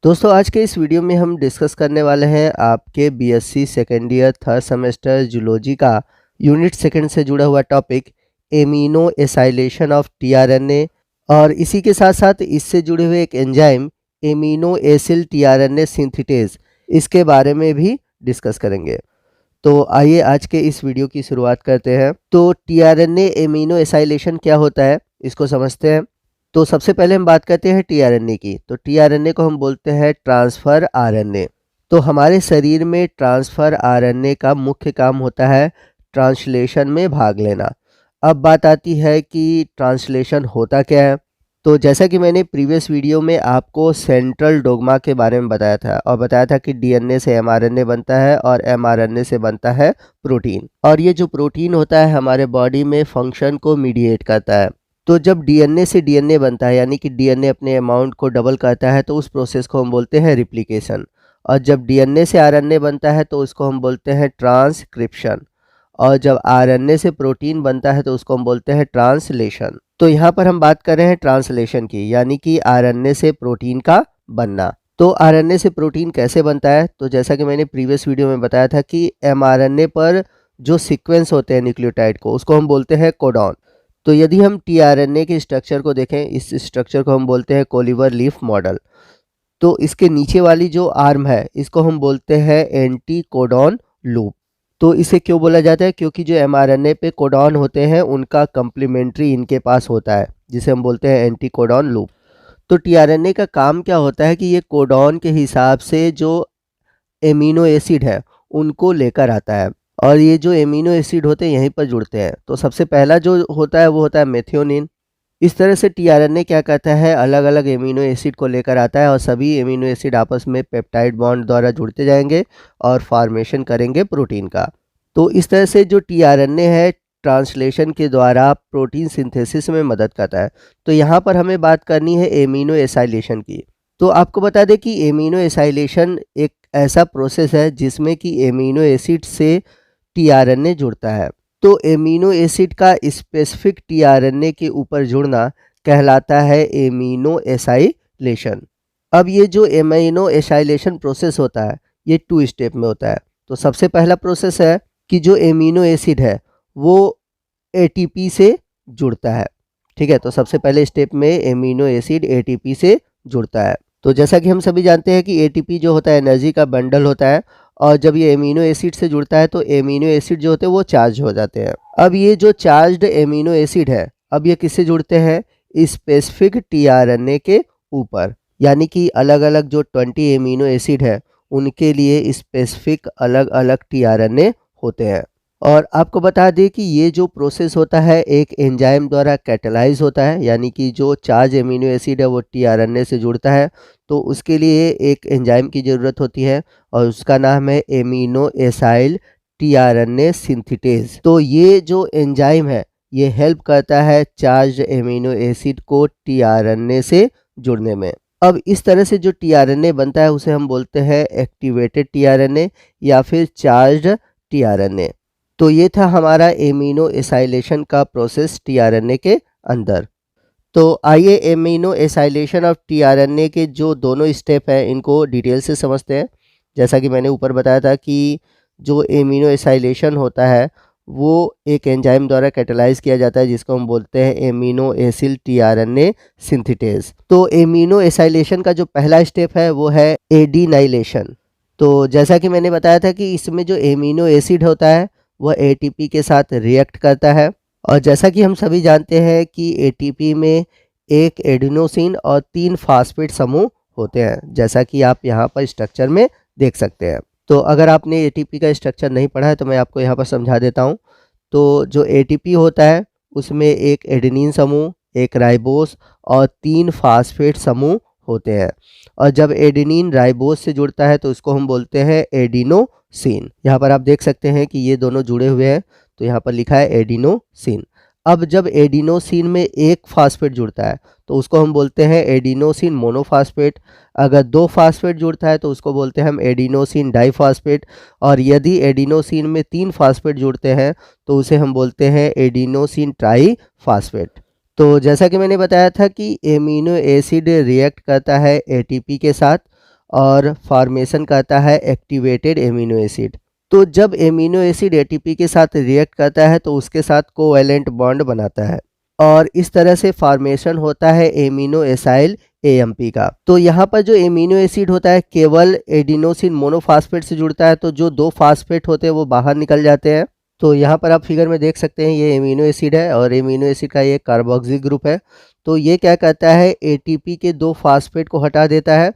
दोस्तों आज के इस वीडियो में हम डिस्कस करने वाले हैं आपके BSc second year third semester zoology का यूनिट सेकंड से जुड़ा हुआ topic amino acylation of tRNA और इसी के साथ साथ इससे जुड़े हुए एक enzyme amino acyl tRNA synthetase, इसके बारे में भी डिस्कस करेंगे। तो आइए आज के इस वीडियो की शुरुआत करते हैं। तो टीआरएनए एमिनो एसाइलेशन क्या होता है इसको समझते हैं। तो सबसे पहले हम बात करते हैं टीआरएनए की। तो टीआरएनए को हम बोलते हैं ट्रांसफ़र आरएनए। तो हमारे शरीर में ट्रांसफ़र आरएनए का मुख्य काम होता है ट्रांसलेशन में भाग लेना। अब बात आती है कि ट्रांसलेशन होता क्या है। तो जैसा कि मैंने प्रीवियस वीडियो में आपको सेंट्रल डोग्मा के बारे में बताया था और बताया था कि डीएनए से एमआरएनए बनता है और एमआरएनए से बनता है प्रोटीन, और ये जो प्रोटीन होता है हमारे बॉडी में फंक्शन को मीडिएट करता है। तो जब डीएनए से डीएनए बनता है यानी कि डीएनए अपने अमाउंट को डबल करता है तो उस प्रोसेस को हम बोलते हैं रिप्लिकेशन, और जब डीएनए से आरएनए बनता है तो उसको हम बोलते हैं ट्रांसक्रिप्शन, और जब आरएनए से प्रोटीन बनता है तो उसको हम बोलते हैं ट्रांसलेशन। तो यहाँ पर हम बात कर रहे हैं ट्रांसलेशन की, यानी कि आरएनए से प्रोटीन का बनना। तो आरएनए से प्रोटीन कैसे बनता है, तो जैसा कि मैंने प्रीवियस वीडियो में बताया था कि एमआरएनए पर जो सीक्वेंस होते हैं न्यूक्लियोटाइड को उसको हम बोलते हैं कोडॉन। तो यदि हम टीआरएनए के स्ट्रक्चर को देखें, इस स्ट्रक्चर को हम बोलते हैं कोलिवर लीफ मॉडल। तो इसके नीचे वाली जो आर्म है इसको हम बोलते हैं एंटी कोडॉन लूप। तो इसे क्यों बोला जाता है, क्योंकि जो एमआरएनए पे कोडॉन होते हैं उनका कम्प्लीमेंट्री इनके पास होता है, जिसे हम बोलते हैं एंटी कोडॉन लूप। तो टीआरएनए का काम क्या होता है कि ये कोडॉन के हिसाब से जो एमिनो एसिड है उनको लेकर आता है, और ये जो एमिनो एसिड होते हैं यहीं पर जुड़ते हैं। तो सबसे पहला जो होता है वो होता है मेथियोनिन। इस तरह से टीआरएनए क्या करता है, अलग अलग एमिनो एसिड को लेकर आता है और सभी एमिनो एसिड आपस में पेप्टाइड बॉन्ड द्वारा जुड़ते जाएंगे और फॉर्मेशन करेंगे प्रोटीन का। तो इस तरह से जो टीआरएनए है ट्रांसलेशन के द्वारा प्रोटीन सिंथेसिस में मदद करता है। तो यहाँ पर हमें बात करनी है एमिनो एसाइलेशन की। तो आपको बता दें कि एमिनो एसाइलेशन एक ऐसा प्रोसेस है जिसमें कि एमिनो एसिड से टीआरएनए जुड़ता है। तो एमिनो एसिड का स्पेसिफिक टीआरएनए के ऊपर जुड़ना कहलाता है एमिनो एसाइलेशन। अब ये जो एमिनो एसाइलेशन प्रोसेस होता है ये 2 स्टेप में होता है। तो सबसे पहला प्रोसेस है कि जो एमिनो एसिड है वो एटीपी से जुड़ता है। ठीक है, तो सबसे पहले स्टेप में एमिनो एसिड एटीपी से जुड़ता है। तो जैसा कि हम सभी जानते हैं कि एटीपी जो होता है एनर्जी का बंडल होता है, और जब ये एमिनो एसिड से जुड़ता है तो एमिनो एसिड जो होते हैं वो चार्ज हो जाते हैं। अब ये जो चार्ज्ड एमिनो एसिड है, अब ये किससे जुड़ते हैं, स्पेसिफिक टीआरएनए के ऊपर, यानी कि अलग अलग जो 20 एमिनो एसिड है उनके लिए स्पेसिफिक अलग अलग टीआरएनए होते हैं। और आपको बता दें कि ये जो प्रोसेस होता है एक एंजाइम द्वारा कैटेलाइज होता है, यानी कि जो चार्ज एमिनो एसिड है वो टीआरएनए से जुड़ता है तो उसके लिए एक एंजाइम की ज़रूरत होती है और उसका नाम है एमिनो एसाइल टीआरएनए सिंथेटेज। तो ये जो एंजाइम है ये हेल्प करता है चार्ज एमिनो एसिड को टीआरएनए से जुड़ने में। अब इस तरह से जो टीआरएनए बनता है उसे हम बोलते हैं एक्टिवेटेड टीआरएनए या फिर चार्ज्ड टीआरएनए। तो ये था हमारा एमिनो एसाइलेशन का प्रोसेस टीआरएनए के अंदर। तो आइए एमिनो एसाइलेशन ऑफ टीआरएनए के जो दोनों स्टेप हैं इनको डिटेल से समझते हैं। जैसा कि मैंने ऊपर बताया था कि जो एमिनो एसाइलेशन होता है वो एक एंजाइम द्वारा कैटेलाइज किया जाता है जिसको हम बोलते हैं एमिनो एसिल टीआरएनए सिंथेटेज। तो एमिनो एसाइलेशन का जो पहला स्टेप है वो है एडिनाइलेशन। तो जैसा कि मैंने बताया था कि इसमें जो एमिनो एसिड होता है वह एटीपी के साथ रिएक्ट करता है, और जैसा कि हम सभी जानते हैं कि एटीपी में एक एडिनोसिन और 3 फास्फेट समूह होते हैं, जैसा कि आप यहाँ पर स्ट्रक्चर में देख सकते हैं। तो अगर आपने एटीपी का स्ट्रक्चर नहीं पढ़ा है तो मैं आपको यहाँ पर समझा देता हूँ। तो जो एटीपी होता है उसमें एक एडेनिन समूह, एक राइबोस और 3 फास्फेट समूह होते हैं, और जब एडेनिन राइबोस से जुड़ता है तो उसको हम बोलते हैं एडिनोसिन। यहाँ पर आप देख सकते हैं कि ये दोनों जुड़े हुए हैं, तो यहाँ पर लिखा है एडिनोसिन। अब जब एडिनोसिन में एक फास्फेट जुड़ता है तो उसको हम बोलते हैं एडिनोसिन मोनोफास्फेट। अगर 2 फास्फेट जुड़ता है तो उसको बोलते हैं हम एडिनोसिन डाइफास्फेट, और यदि एडिनोसिन में 3 फास्फेट जुड़ते हैं तो उसे हम बोलते हैं एडिनोसिन ट्राईफास्फेट। तो जैसा कि मैंने बताया था कि एमिनो एसिड रिएक्ट करता है एटीपी के साथ, और फॉर्मेशन करता है एक्टिवेटेड एमिनो एसिड। तो जब एमिनो एसिड एटीपी के साथ रिएक्ट करता है तो उसके साथ कोवैलेंट बॉन्ड बनाता है और इस तरह से फॉर्मेशन होता है एमिनो एसाइल एएमपी का। तो यहाँ पर जो एमिनो एसिड होता है केवल एडिनोसिन मोनोफॉस्फेट से जुड़ता है, तो जो 2 फॉस्फेट होते हैं वो बाहर निकल जाते हैं। तो यहाँ पर आप फिगर में देख सकते हैं ये एमिनो एसिड है और एमिनो एसिड का ये कार्बोक्सिल ग्रुप है। तो ये क्या करता है, एटीपी के 2 फॉस्फेट को हटा देता है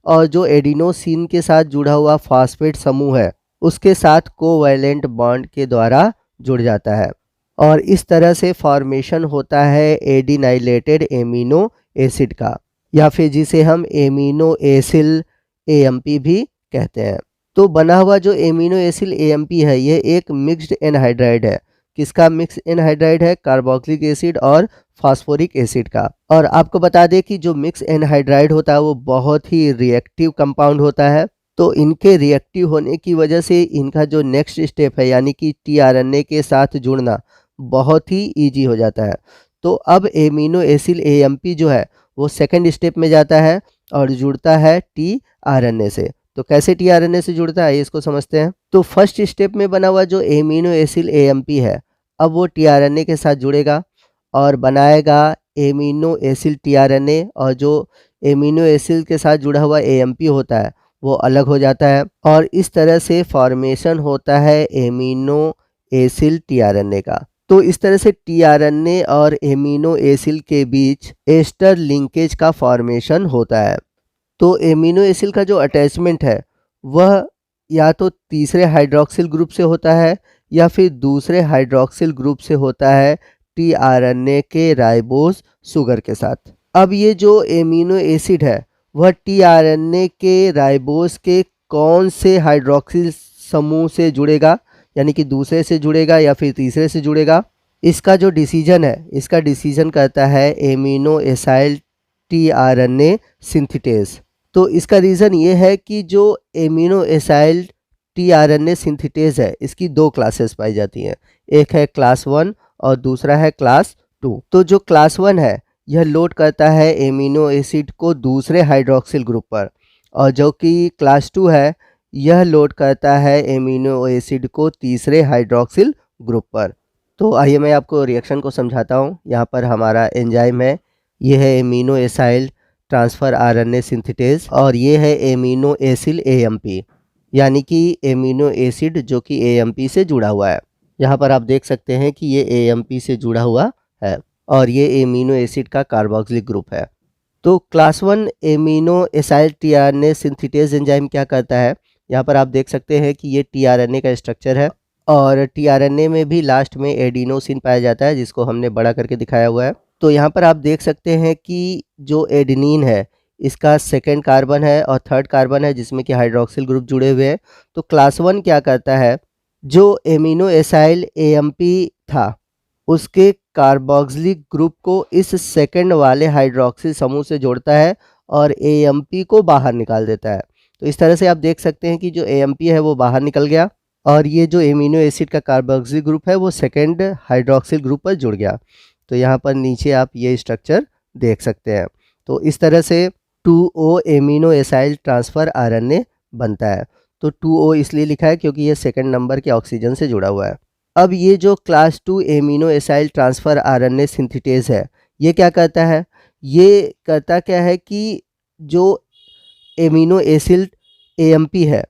और जो एडिनोसिन के साथ जुड़ा हुआ फॉस्फेट समूह है उसके साथ कोवैलेंट बॉन्ड के द्वारा जुड़ जाता है और इस तरह से फॉर्मेशन होता है एडिनाइलेटेड एमिनो एसिड का, या फिर जिसे हम एमिनो एसिल एएमपी भी कहते हैं। तो बना हुआ जो एमिनो एसिल एएमपी है ये एक मिक्स्ड एनहाइड्राइड है। किसका मिक्स एनहाइड्राइड है? कार्बोक्सिलिक एसिड और फास्फोरिक एसिड का। और आपको बता दें कि जो मिक्स एनहाइड्राइड होता है वो बहुत ही रिएक्टिव कंपाउंड होता है। तो इनके रिएक्टिव होने की वजह से इनका जो नेक्स्ट स्टेप है यानी कि टीआरएनए के साथ जुड़ना बहुत ही इजी हो जाता है। तो अब एमिनो एसिल एएमपी जो है वो सेकंड स्टेप में जाता है और जुड़ता है टीआरएनए से। तो कैसे टीआरएनए से जुड़ता है इसको समझते हैं। तो फर्स्ट स्टेप में बना हुआ जो एमिनो एसिल एएमपी है अब वो टीआरएनए के साथ जुड़ेगा और बनाएगा एमिनो एसिल टीआरएनए, और जो एमिनो एसिल के साथ जुड़ा हुआ एएमपी होता है वो अलग हो जाता है और इस तरह से फॉर्मेशन होता है एमिनो एसिल टीआरएनए का। तो इस तरह से टीआरएनए और एमिनो एसिल के बीच एस्टर लिंकेज का फॉर्मेशन होता है। तो एमिनो एसिल का जो अटैचमेंट है वह या तो तीसरे हाइड्रोक्सिल ग्रुप से होता है या फिर दूसरे हाइड्रोक्सिल ग्रुप से होता है टीआरएनए के राइबोस शुगर के साथ। अब ये जो एमिनो एसिड है वह टीआरएनए के राइबोस के कौन से हाइड्रोक्सिल समूह से जुड़ेगा, यानी कि दूसरे से जुड़ेगा या फिर तीसरे से जुड़ेगा, इसका जो डिसीजन है इसका डिसीजन करता है एमिनो एसाइल टीआरएनए सिंथेटेज। तो इसका रीज़न ये है कि जो एमिनो एसाइल टीआरएनए सिंथेटेज है इसकी 2 क्लासेस पाई जाती हैं, एक है क्लास 1 और दूसरा है क्लास 2। तो जो क्लास 1 है यह लोड करता है एमिनो एसिड को दूसरे हाइड्रोक्सिल ग्रुप पर, और जो कि क्लास 2 है यह लोड करता है एमिनो एसिड को तीसरे हाइड्रोक्सिल ग्रुप पर। तो आइए मैं आपको रिएक्शन को समझाता हूँ। यहाँ पर हमारा एंजाइम है, यह है amino acyl transfer RNA synthetase और ये है एमिनो एसिल एएमपी, यानी कि एमिनो एसिड जो कि एएमपी से जुड़ा हुआ है। यहाँ पर आप देख सकते हैं कि ये एएमपी से जुड़ा हुआ है और ये एमिनो एसिड का कार्बोक्सिलिक ग्रुप है। तो class 1 amino acyl tRNA synthetase enzyme क्या करता है, यहाँ पर आप देख सकते हैं कि ये टीआरएनए का स्ट्रक्चर है और टीआरएनए में भी लास्ट में एडिनोसिन पाया जाता है जिसको हमने बड़ा करके दिखाया हुआ है। तो यहाँ पर आप देख सकते हैं कि जो एडेनिन है इसका सेकेंड कार्बन है और थर्ड कार्बन है जिसमें कि हाइड्रोक्सिल ग्रुप जुड़े हुए हैं। तो क्लास 1 क्या करता है, जो एमिनो एसाइल एएमपी था उसके कार्बोक्सिलिक ग्रुप को इस सेकंड वाले हाइड्रोक्सिल समूह से जोड़ता है और एएमपी को बाहर निकाल देता है। तो इस तरह से आप देख सकते हैं कि जो एएमपी है वो बाहर निकल गया और ये जो एमिनो एसिड का कार्बोक्सिलिक ग्रुप है वो सेकंड हाइड्रोक्सिल ग्रुप पर जुड़ गया। तो यहाँ पर नीचे आप ये स्ट्रक्चर देख सकते हैं। तो इस तरह से 2O amino acyl transfer RNA बनता है। तो 2O इसलिए लिखा है क्योंकि ये सेकंड नंबर के ऑक्सीजन से जुड़ा हुआ है। अब ये जो class 2 amino acyl transfer RNA synthetase है ये क्या करता है, ये करता क्या है कि जो एमिनो एसिड एएमपी है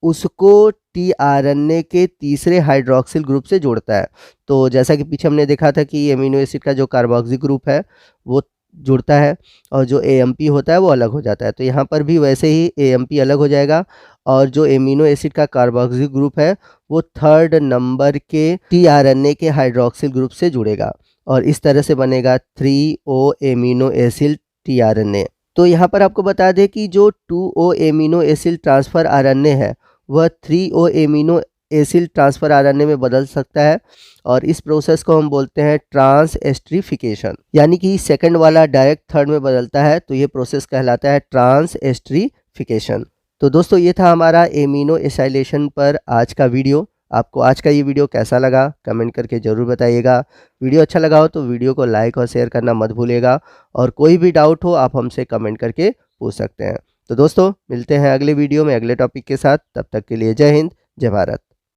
उसको टीआरएनए के तीसरे हाइड्रोक्सिल ग्रुप से जोड़ता है। तो जैसा कि पीछे हमने देखा था कि एमिनो एसिड का जो कार्बोक्सिल ग्रुप है वो जुड़ता है और जो एएमपी होता है वो अलग हो जाता है। तो यहाँ पर भी वैसे ही एएमपी अलग हो जाएगा और जो एमिनो एसिड का कार्बोक्सिल ग्रुप है वो थर्ड नंबर के टीआरएनए के हाइड्रोक्सिल ग्रुप से जुड़ेगा और इस तरह से बनेगा 3O एमिनो एसिड टीआरएनए। तो यहाँ पर आपको बता दें कि जो 2O amino acid transfer RNA है वह 3O amino acid transfer RNA में बदल सकता है और इस प्रोसेस को हम बोलते हैं ट्रांसएस्टरीफिकेशन, यानी कि सेकंड वाला डायरेक्ट थर्ड में बदलता है तो ये प्रोसेस कहलाता है ट्रांसएस्टरीफिकेशन। तो दोस्तों ये था हमारा एमिनो एसाइलेशन पर आज का वीडियो। आपको आज का ये वीडियो कैसा लगा कमेंट करके ज़रूर बताइएगा। वीडियो अच्छा लगा हो तो वीडियो को लाइक और शेयर करना मत भूलिएगा और कोई भी डाउट हो आप हमसे कमेंट करके पूछ सकते हैं। तो दोस्तों मिलते हैं अगले वीडियो में अगले टॉपिक के साथ, तब तक के लिए जय हिंद, जय भारत।